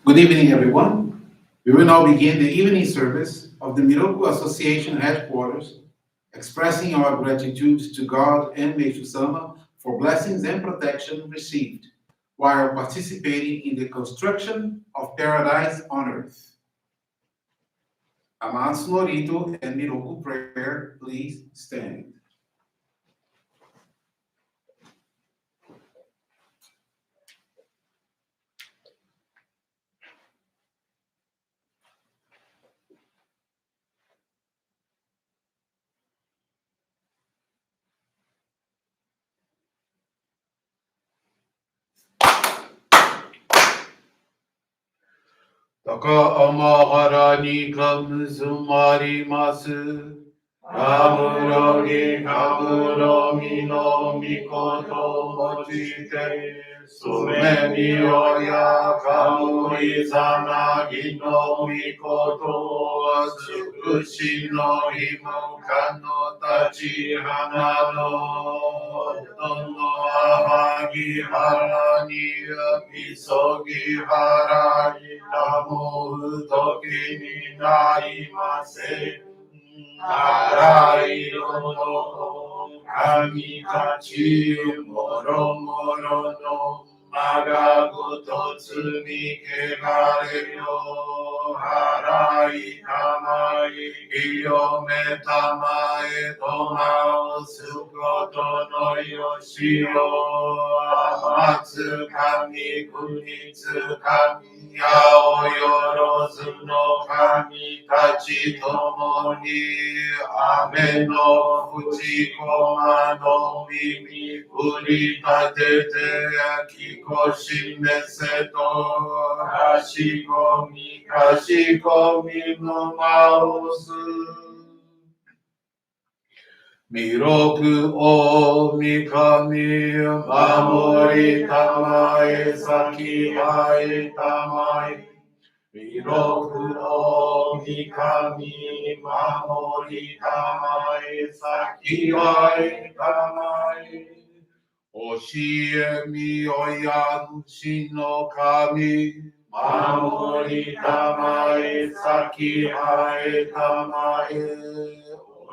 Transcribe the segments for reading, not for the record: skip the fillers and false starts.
Good evening, everyone. We will now begin the evening service of the Miroku Association headquarters, expressing our gratitude to God and Meishu-sama for blessings and protection received while participating in the construction of paradise on earth. Amatsu-Norito and Miroku Prayer, please stand. 高天原にかむずまります。かむろぎかむろみのみこともちて、すめみおやかむりさなぎのみことはつくしのひもかのたちはなのどのあまぎはらにみそぎはらにたもうときになりませ。あらいろの神たちもろもろのまがごと積みけがれよ。はらいたまい清めたまえとまおすことのよしよ。あまつかみくにつかみやおよろずの神たちともに雨の淵駒の耳振り立ててきこしめせとかしこみのまおす弥勒大神守りたまえ先はいたまえ弥勒大神守りたまえ先はいたまえ教えみおや主の神守りたまえ先はいたまえ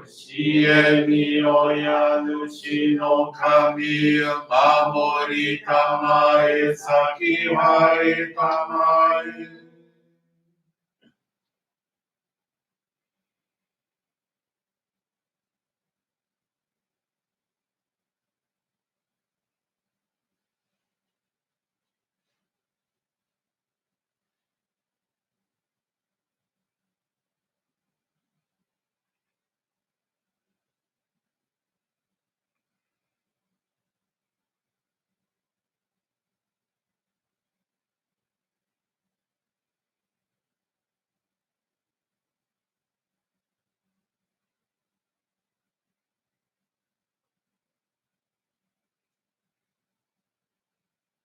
教えみおや主の神守りたまえ先はいたまえ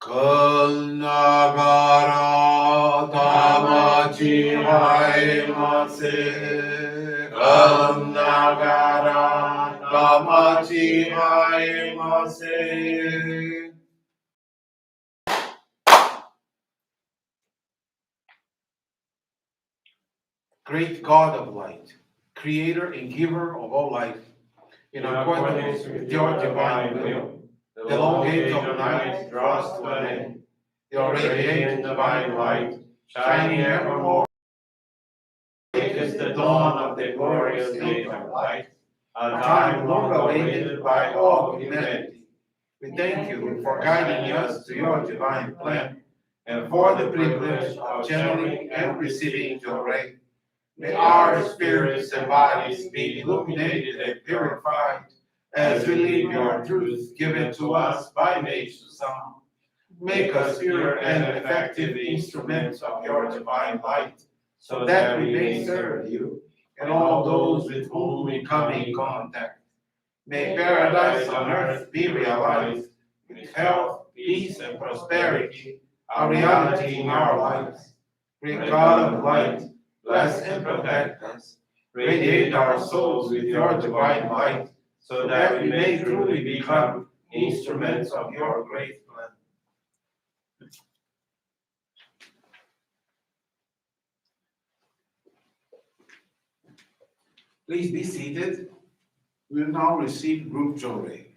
かながらたまちはえませ。かながらたまちはえませ。Great God of light, creator and giver of all life, in accordance with your divine will, the long age of night draws to an end. Your radiant divine light, shining evermore, is the dawn of the glorious age of light, a time long awaited by all humanity. We thank you for guiding us to your divine plan and for the privilege of channeling and receiving Johrei. May our spirits and bodies be illuminated and purified as we live your truth given to us by Meishu-sama. Make us pure and effective instruments of your divine light, so that we may serve you and all those with whom we come in contact. May paradise on earth be realized with health, peace, and prosperity, a reality in our lives. Great God of light, bless and protect us. Radiate our souls with your divine light, so that we may truly become instruments of your great plan. Please be seated. We will now receive group Johrei.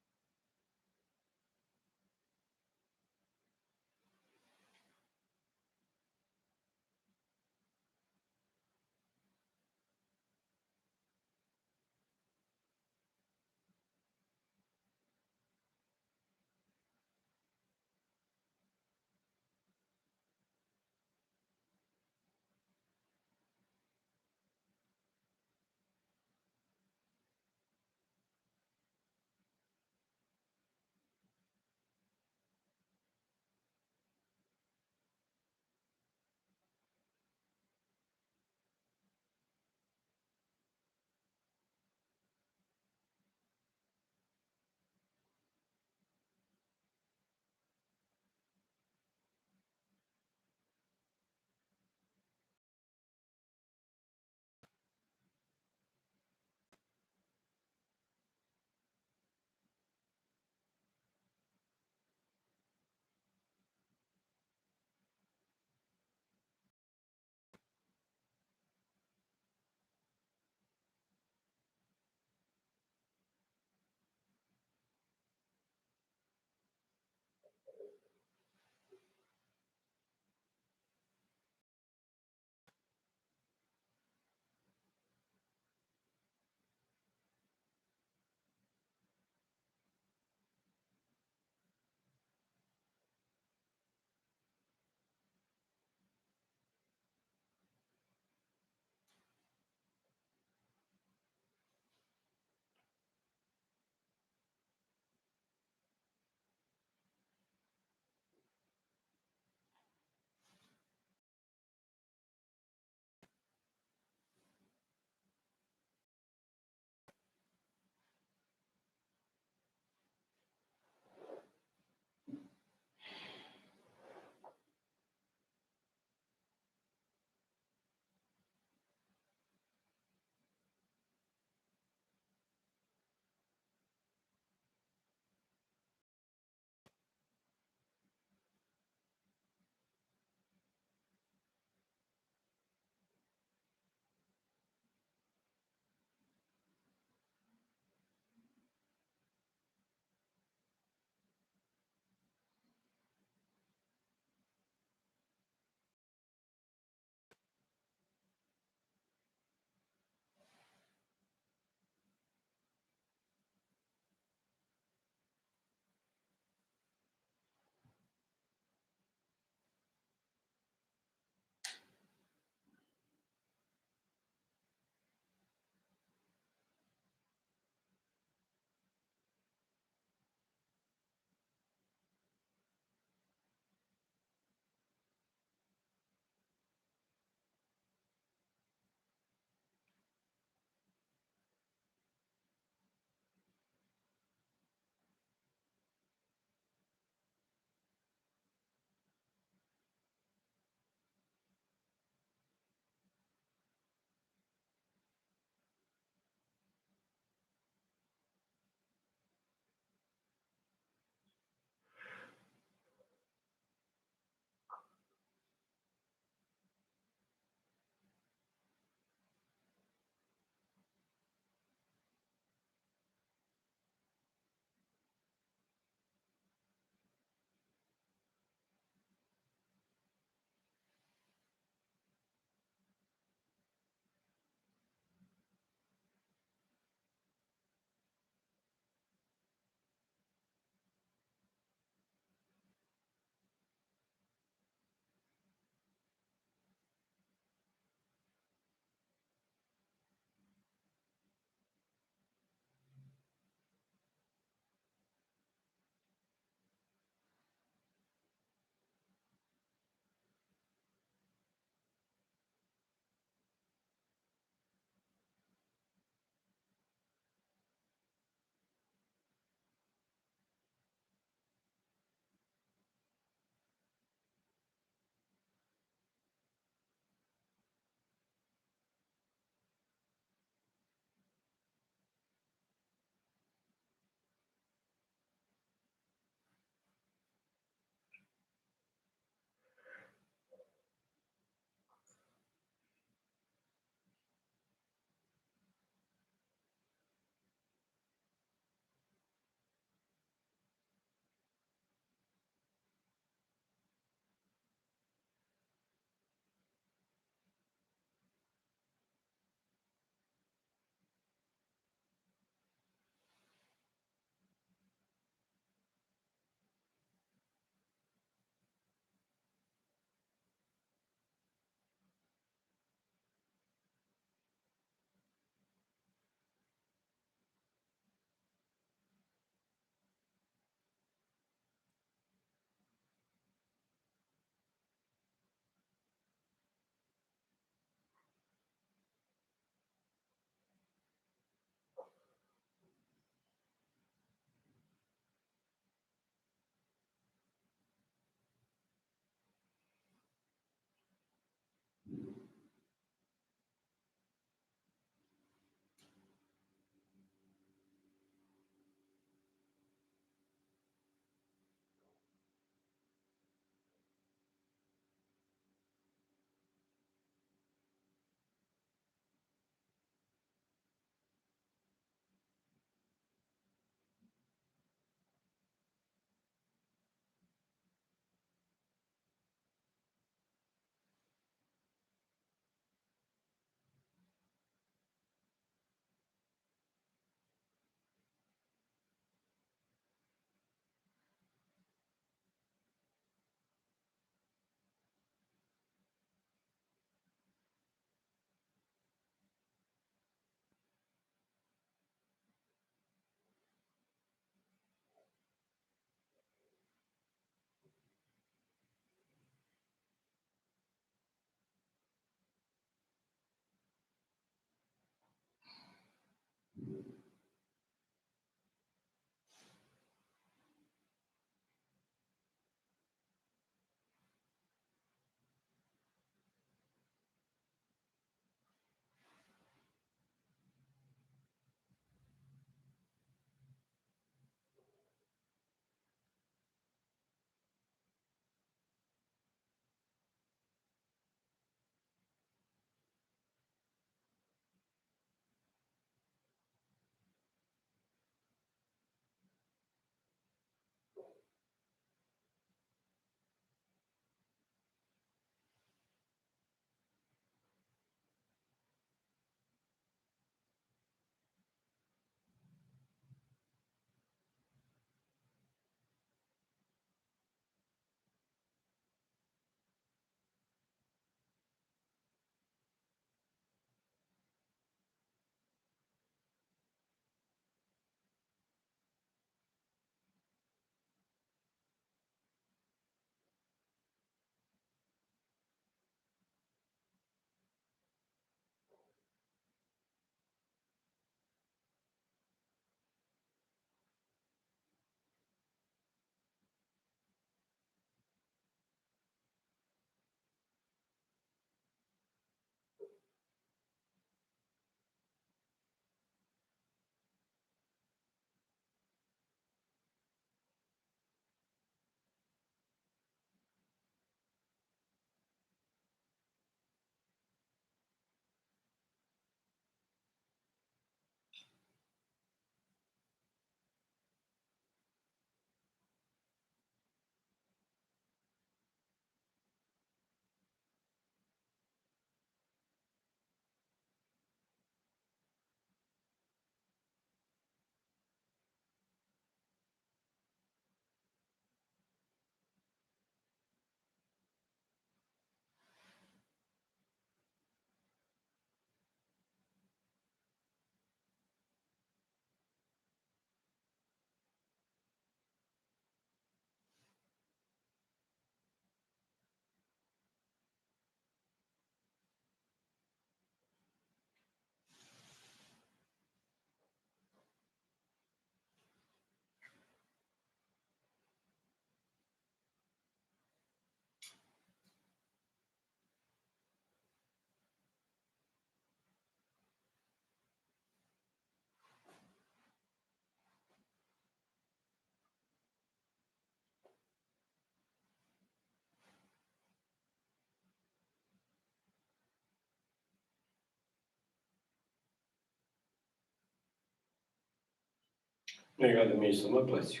Obrigado, Meishu-sama. Bless you.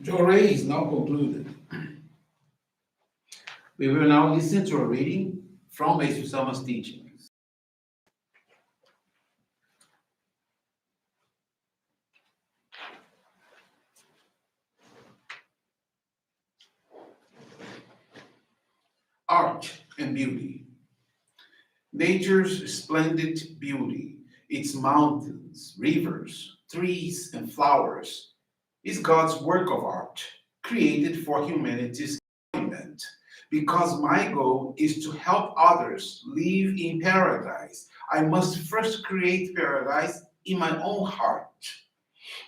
Johrei is now concluded. We will now listen to a reading from Meishu-sama's teachings. Art and beauty. Nature's splendid beauty, its mountains, rivers, trees, and flowers, is God's work of art, created for humanity's enjoyment. Because my goal is to help others live in paradise, I must first create paradise in my own heart.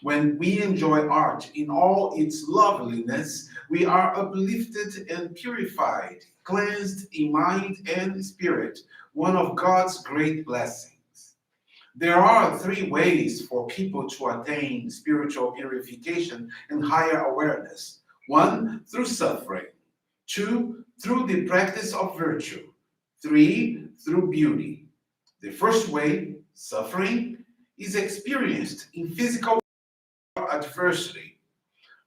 When we enjoy art in all its loveliness, we are uplifted and purified, cleansed in mind and spirit, one of God's great blessings. There are three ways for people to attain spiritual purification and higher awareness. One, through suffering. Two, through the practice of virtue. Three, through beauty. The first way, suffering, is experienced in physical adversity.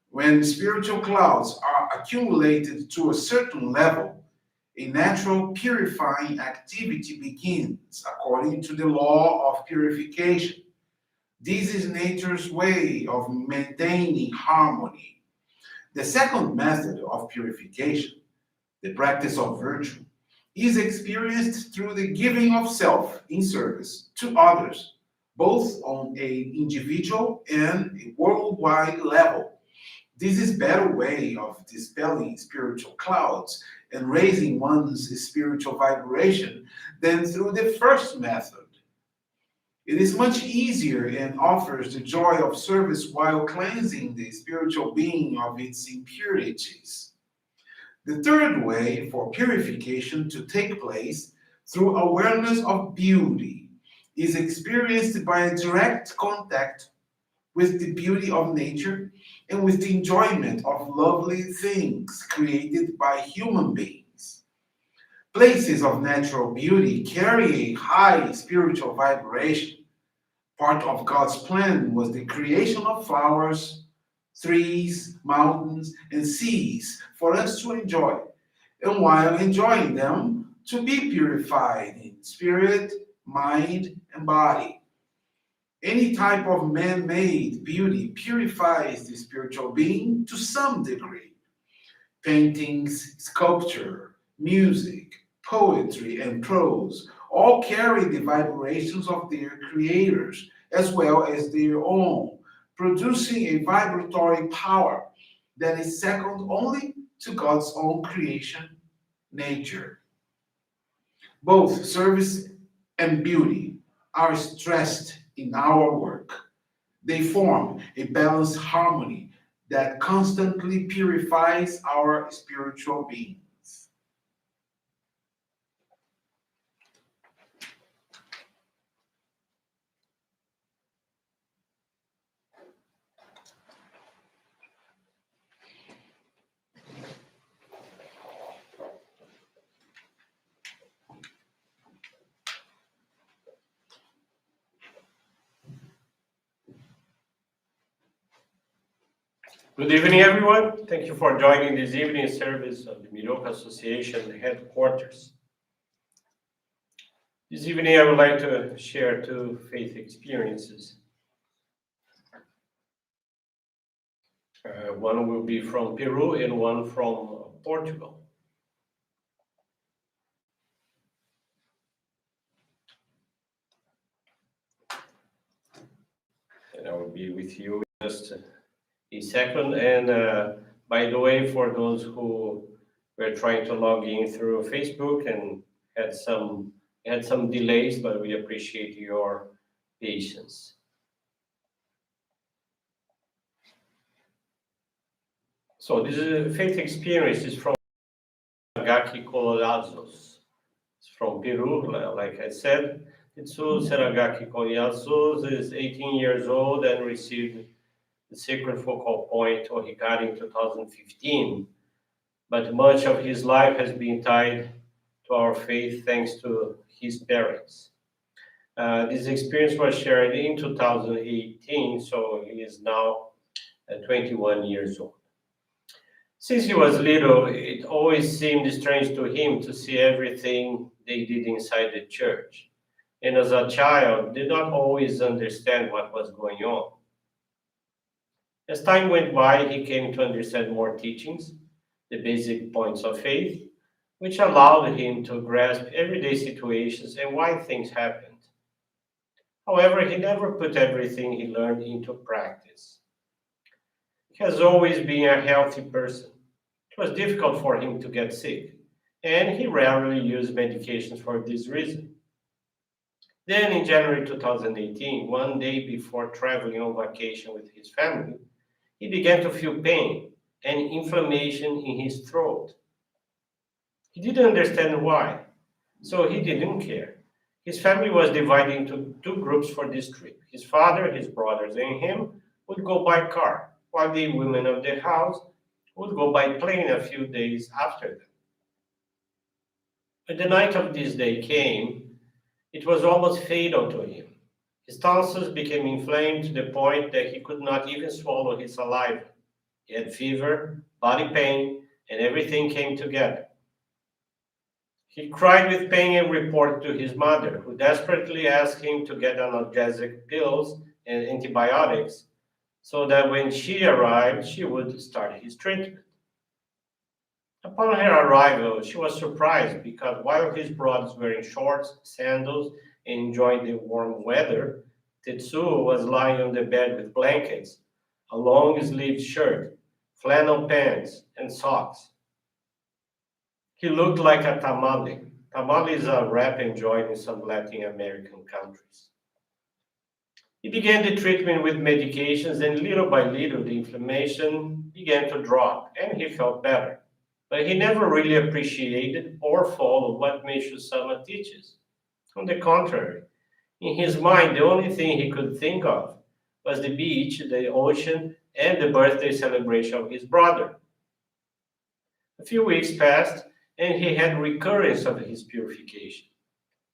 When spiritual clouds are accumulated to a certain level, a natural purifying activity begins according to the law of purification. This is nature's way of maintaining harmony. The second method of purification, the practice of virtue, is experienced through the giving of self in service to others, both on an individual and a worldwide level. This is a better way of dispelling spiritual clouds and raising one's spiritual vibration than through the first method. It is much easier and offers the joy of service while cleansing the spiritual being of its impurities. The third way for purification to take place through awareness of beauty is experienced by a direct contact with the beauty of nature and with the enjoyment of lovely things created by human beings. Places of natural beauty carry a high spiritual vibration. Part of God's plan was the creation of flowers, trees, mountains, and seas for us to enjoy, and while enjoying them, to be purified in spirit, mind, and body. Any type of man made beauty purifies the spiritual being to some degree. Paintings, sculpture, music, poetry, and prose all carry the vibrations of their creators as well as their own, producing a vibratory power that is second only to God's own creation, nature. Both service and beauty are stressed in our work. They form a balanced harmony that constantly purifies our spiritual beings. Good evening, everyone. Thank you for joining this evening service of the Miroku Association headquarters. This evening, I would like to share two faith experiences. One will be from Peru and one from Portugal. And I will be with you in just a second. And by the way, for those who were trying to log in through Facebook and had some delays, but we appreciate your patience. So this is a faith experience is from Serengaki Colorazos. It's from Peru, like I said. Itsu Serengaki Colorazos is 18 years old and received the sacred focal point or Hikari in 2015. But much of his life has been tied to our faith thanks to his parents. This experience was shared in 2018, so he is now 21 years old. Since he was little, it always seemed strange to him to see everything they did inside the church. And as a child, did not always understand what was going on. As time went by, he came to understand more teachings, the basic points of faith, which allowed him to grasp everyday situations and why things happened. However, he never put everything he learned into practice. He has always been a healthy person. It was difficult for him to get sick, and he rarely used medications for this reason. Then, in January 2018, one day before traveling on vacation with his family, he began to feel pain and inflammation in his throat. He didn't understand why, so he didn't care. His family was divided into two groups for this trip. His father, his brothers, and him would go by car, while the women of the house would go by plane a few days after them. When the night of this day came, it was almost fatal to him. His tonsils became inflamed to the point that he could not even swallow his saliva. He had fever, body pain, and everything came together. He cried with pain and reported to his mother, who desperately asked him to get analgesic pills and antibiotics so that when she arrived, she would start his treatment. Upon her arrival, she was surprised because while his brothers were in shorts, sandals, and enjoying the warm weather, Tetsuo was lying on the bed with blankets, a long-sleeved shirt, flannel pants, and socks. He looked like a tamale. Tamale is a wrap enjoyed in some Latin American countries. He began the treatment with medications, and little by little, the inflammation began to drop, and he felt better. But he never really appreciated or followed what Meishu-sama teaches. On the contrary, in his mind, the only thing he could think of was the beach, the ocean, and the birthday celebration of his brother. A few weeks passed, and he had recurrence of his purification.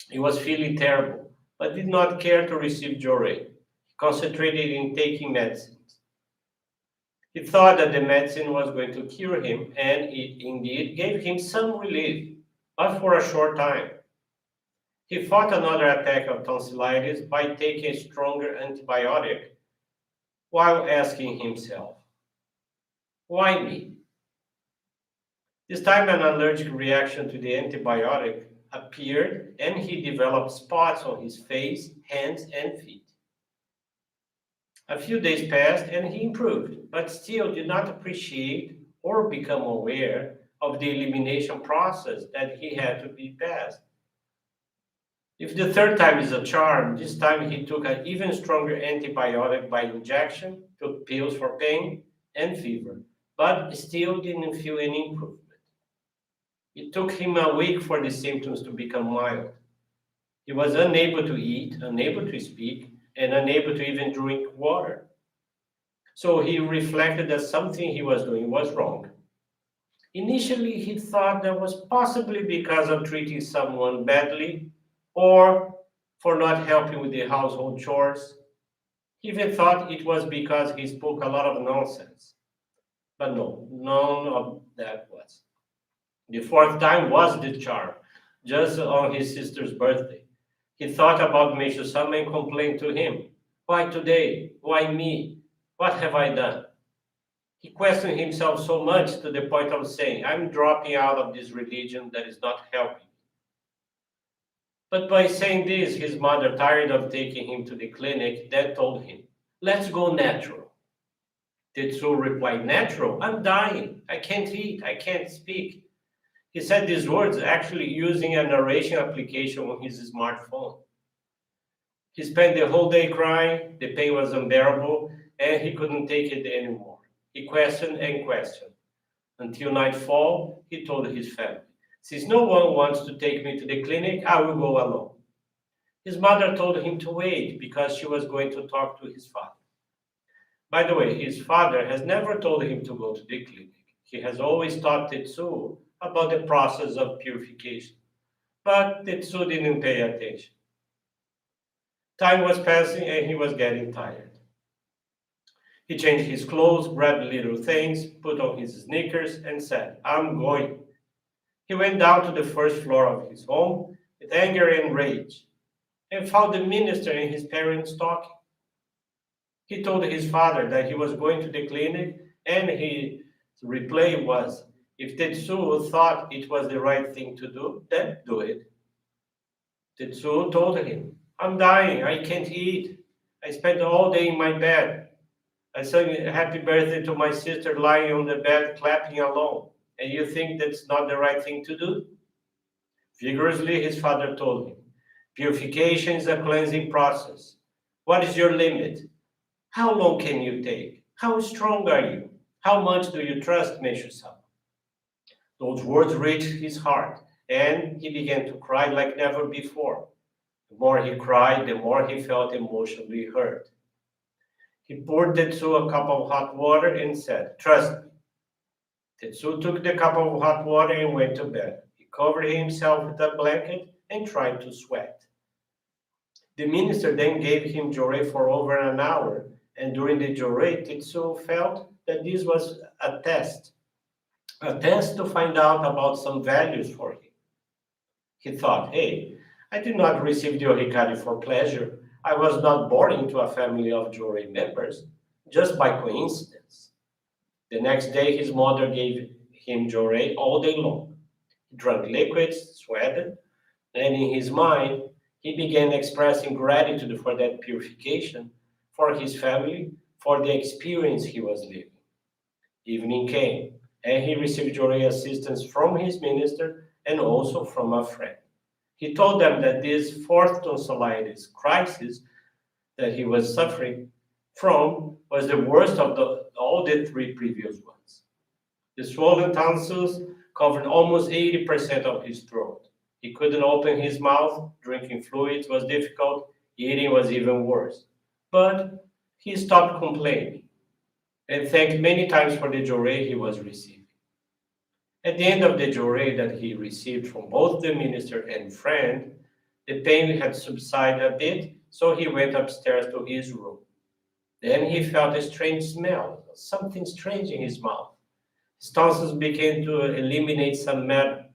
He was feeling terrible, but did not care to receive Johrei. He concentrated in taking medicines. He thought that the medicine was going to cure him, and it indeed gave him some relief, but for a short time. He fought another attack of tonsillitis by taking a stronger antibiotic while asking himself, why me? This time, an allergic reaction to the antibiotic appeared, and he developed spots on his face, hands, and feet. A few days passed, and he improved, but still did not appreciate or become aware of the elimination process that he had to be passed. If the third time is a charm, this time he took an even stronger antibiotic by injection, took pills for pain and fever, but still didn't feel any improvement. It took him a week for the symptoms to become mild. He was unable to eat, unable to speak, and unable to even drink water. So he reflected that something he was doing was wrong. Initially, he thought that was possibly because of treating someone badly or for not helping with the household chores. He even thought it was because he spoke a lot of nonsense. But no, none of that was. The fourth time was the charm, just on his sister's birthday. He thought about Meishu-sama and complained to him. Why today? Why me? What have I done? He questioned himself so much to the point of saying, I'm dropping out of this religion that is not helping. But by saying this, his mother, tired of taking him to the clinic, then told him, let's go natural. Tetsuo replied, natural? I'm dying. I can't eat. I can't speak. He said these words actually using a narration application on his smartphone. He spent the whole day crying, the pain was unbearable, and he couldn't take it anymore. He questioned and questioned. Until nightfall, he told his family, since no one wants to take me to the clinic, I will go alone. His mother told him to wait because she was going to talk to his father. By the way, his father has never told him to go to the clinic. He has always taught Tetsuo about the process of purification. But Tetsuo didn't pay attention. Time was passing and he was getting tired. He changed his clothes, grabbed little things, put on his sneakers, and said, "I'm going." He went down to the first floor of his home with anger and rage and found the minister and his parents talking. He told his father that he was going to the clinic, and his reply was, "If Tetsuo thought it was the right thing to do, then do it." Tetsuo told him, "I'm dying, I can't eat. I spent all day in my bed. I sang happy birthday to my sister lying on the bed clapping alone. And you think that's not the right thing to do?" Vigorously, his father told him, "Purification is a cleansing process. What is your limit? How long can you take? How strong are you? How much do you trust Meishu-sama?" Those words reached his heart, and he began to cry like never before. The more he cried, the more he felt emotionally hurt. He poured Tetsuo a cup of hot water and said, "Trust me." Tetsuo took the cup of hot water and went to bed. He covered himself with a blanket and tried to sweat. The minister then gave him Johrei for over an hour, and during the Johrei, Tetsuo felt that this was a test to find out about some values for him. He thought, "Hey, I did not receive the Ohikari for pleasure. I was not born into a family of Johrei members, just by coincidence." The next day, his mother gave him Johrei all day long. He drank liquids, sweated, and in his mind, he began expressing gratitude for that purification, for his family, for the experience he was living. Evening came, and he received Johrei assistance from his minister and also from a friend. He told them that this fourth tonsillitis crisis that he was suffering from was the worst of all the three previous ones. The swollen tonsils covered almost 80% of his throat. He couldn't open his mouth, drinking fluids was difficult, eating was even worse. But he stopped complaining and thanked many times for the Johrei he was receiving. At the end of the Johrei that he received from both the minister and friend, the pain had subsided a bit, so he went upstairs to his room. Then he felt a strange smell, something strange in his mouth. His tonsils began to eliminate some matter.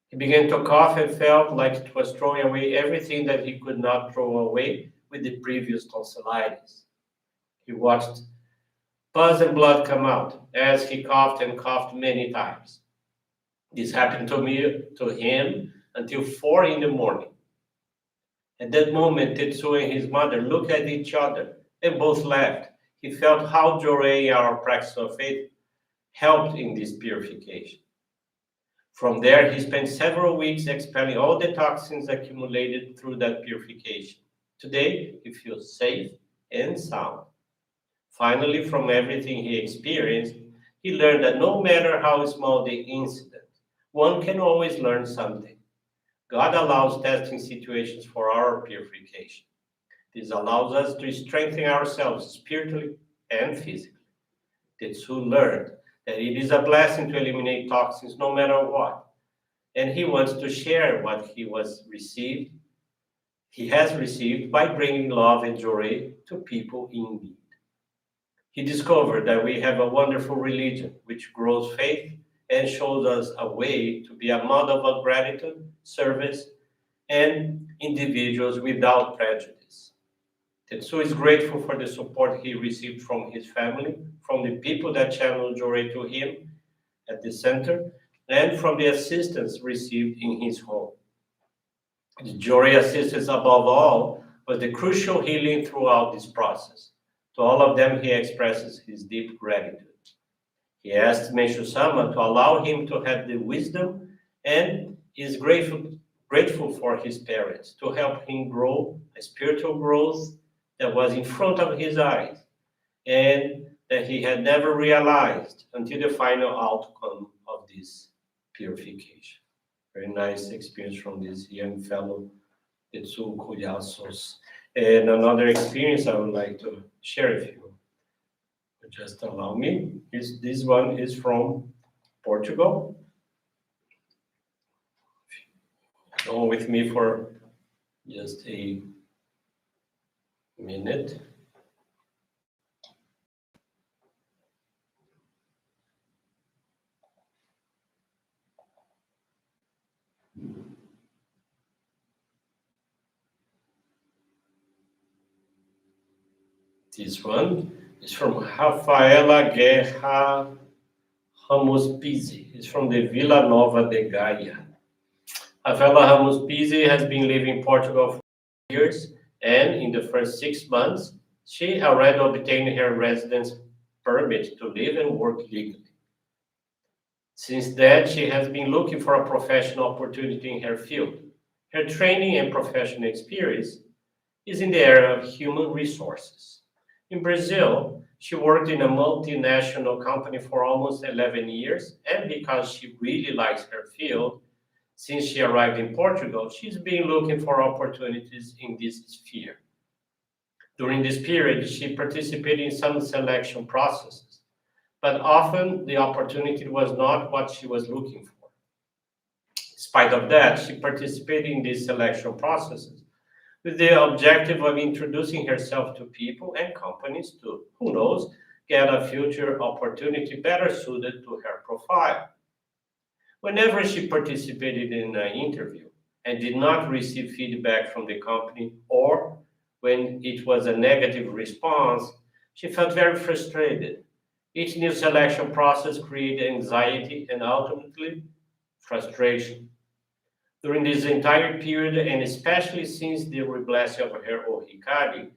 He began to cough and felt like it was throwing away everything that he could not throw away with the previous tonsillitis. He watched pus and blood come out as he coughed and coughed many times. This happened to him until 4 in the morning. At that moment, Tetsuo and his mother looked at each other and both laughed. He felt how Johrei, our practice of faith, helped in this purification. From there, he spent several weeks expelling all the toxins accumulated through that purification. Today, he feels safe and sound. Finally, from everything he experienced, he learned that no matter how small the incident, one can always learn something. God allows testing situations for our purification. This allows us to strengthen ourselves spiritually and physically. Tetsu learned that it is a blessing to eliminate toxins no matter what, and he wants to share what he has received by bringing love and joy to people in need. He discovered that we have a wonderful religion which grows faith and shows us a way to be a model of gratitude, service, and individuals without prejudice. Tetsu is grateful for the support he received from his family, from the people that channeled Johrei to him at the center, and from the assistance received in his home. The Johrei assistance, above all, was the crucial healing throughout this process. To all of them, he expresses his deep gratitude. He asked Meishu-sama to allow him to have the wisdom and is grateful for his parents to help him grow a spiritual growth that was in front of his eyes and that he had never realized until the final outcome of this purification. Very nice experience from this young fellow, Tetsu Koyasos. And another experience I would like to share with you. Just allow me. This one is from Portugal. Go with me for just a minute. This one is from Rafaela Guerra Ramos Pizzi. It's from the Vila Nova de Gaia. Rafaela Ramos Pizzi has been living in Portugal for years, and in the first 6 months, she already obtained her residence permit to live and work legally. Since then, she has been looking for a professional opportunity in her field. Her training and professional experience is in the area of human resources. In Brazil, she worked in a multinational company for almost 11 years, and because she really likes her field, since she arrived in Portugal, she's been looking for opportunities in this sphere. During this period, she participated in some selection processes, but often the opportunity was not what she was looking for. In spite of that, she participated in these selection processes with the objective of introducing herself to people and companies to, who knows, get a future opportunity better suited to her profile. Whenever she participated in an interview and did not receive feedback from the company, or when it was a negative response, she felt very frustrated. Each new selection process created anxiety and ultimately frustration. During this entire period, and especially since the reblessing of her Ohikari,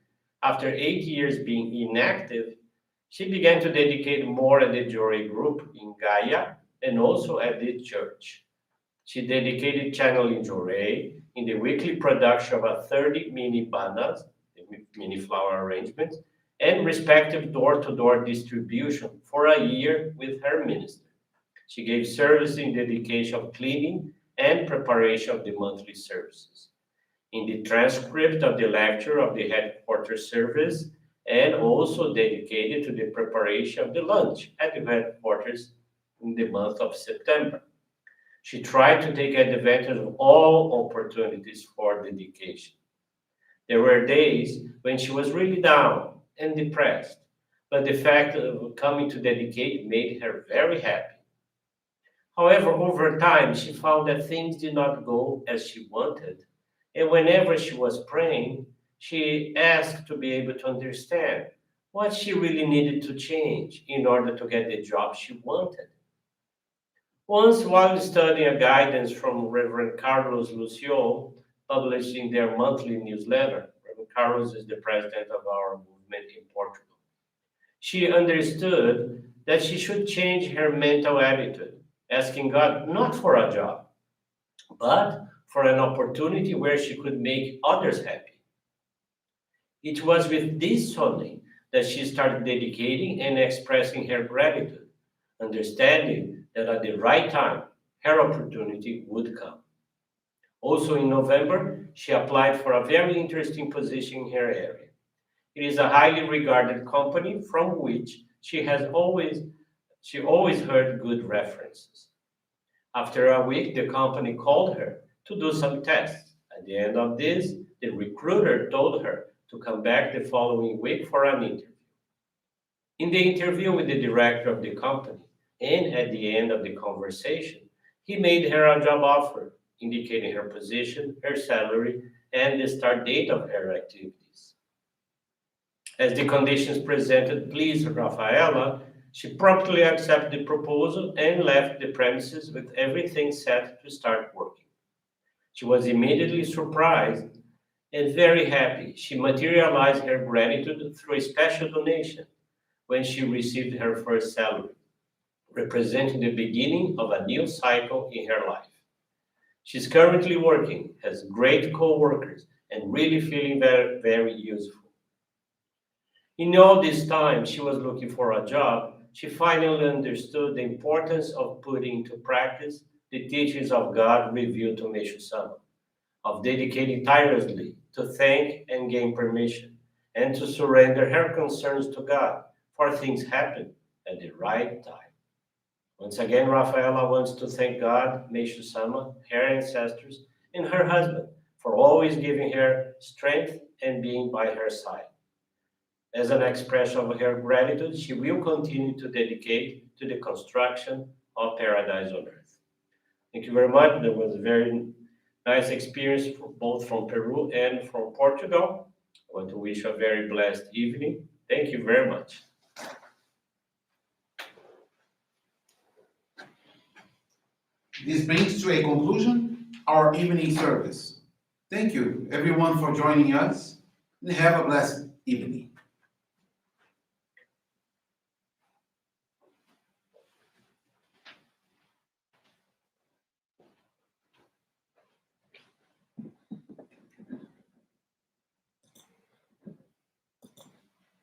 after 8 years being inactive, she began to dedicate more at the Johrei group in Gaia and also at the church. She dedicated channeling Johrei in the weekly production of a 30 mini banas, mini flower arrangements, and respective door-to-door distribution for a year with her minister. She gave service in dedication of cleaning and preparation of the monthly services. In the transcript of the lecture of the headquarters service, and also dedicated to the preparation of the lunch at the headquarters in the month of September. She tried to take advantage of all opportunities for dedication. There were days when she was really down and depressed, but the fact of coming to dedicate made her very happy. However, over time, she found that things did not go as she wanted, and whenever she was praying, she asked to be able to understand what she really needed to change in order to get the job she wanted. Once, while studying a guidance from Reverend Carlos Lucio, published in their monthly newsletter, Reverend Carlos is the president of our movement in Portugal, she understood that she should change her mental attitude, asking God not for a job, but for an opportunity where she could make others happy. It was with this only that she started dedicating and expressing her gratitude, understanding that at the right time, her opportunity would come. Also in November, she applied for a very interesting position in her area. It is a highly regarded company from which she always heard good references. After a week, the company called her to do some tests. At the end of this, the recruiter told her to come back the following week for an interview. In the interview with the director of the company, and at the end of the conversation, he made her a job offer, indicating her position, her salary, and the start date of her activities. As the conditions presented pleased Rafaela, she promptly accepted the proposal and left the premises with everything set to start working. She was immediately surprised and very happy. She materialized her gratitude through a special donation when she received her first salary, representing the beginning of a new cycle in her life. She's currently working, has great co-workers, and really feeling very, very useful. In all this time she was looking for a job, she finally understood the importance of putting into practice the teachings of God revealed to Meishu-sama, of dedicating tirelessly to thank and gain permission, and to surrender her concerns to God, for things happen at the right time. Once again, Rafaela wants to thank God, Meishu-sama, her ancestors, and her husband for always giving her strength and being by her side. As an expression of her gratitude, she will continue to dedicate to the construction of paradise on earth. Thank you very much. That was a very nice experience both from Peru and from Portugal. I want to wish you a very blessed evening. Thank you very much. This brings to a conclusion our evening service. Thank you, everyone, for joining us, and have a blessed evening.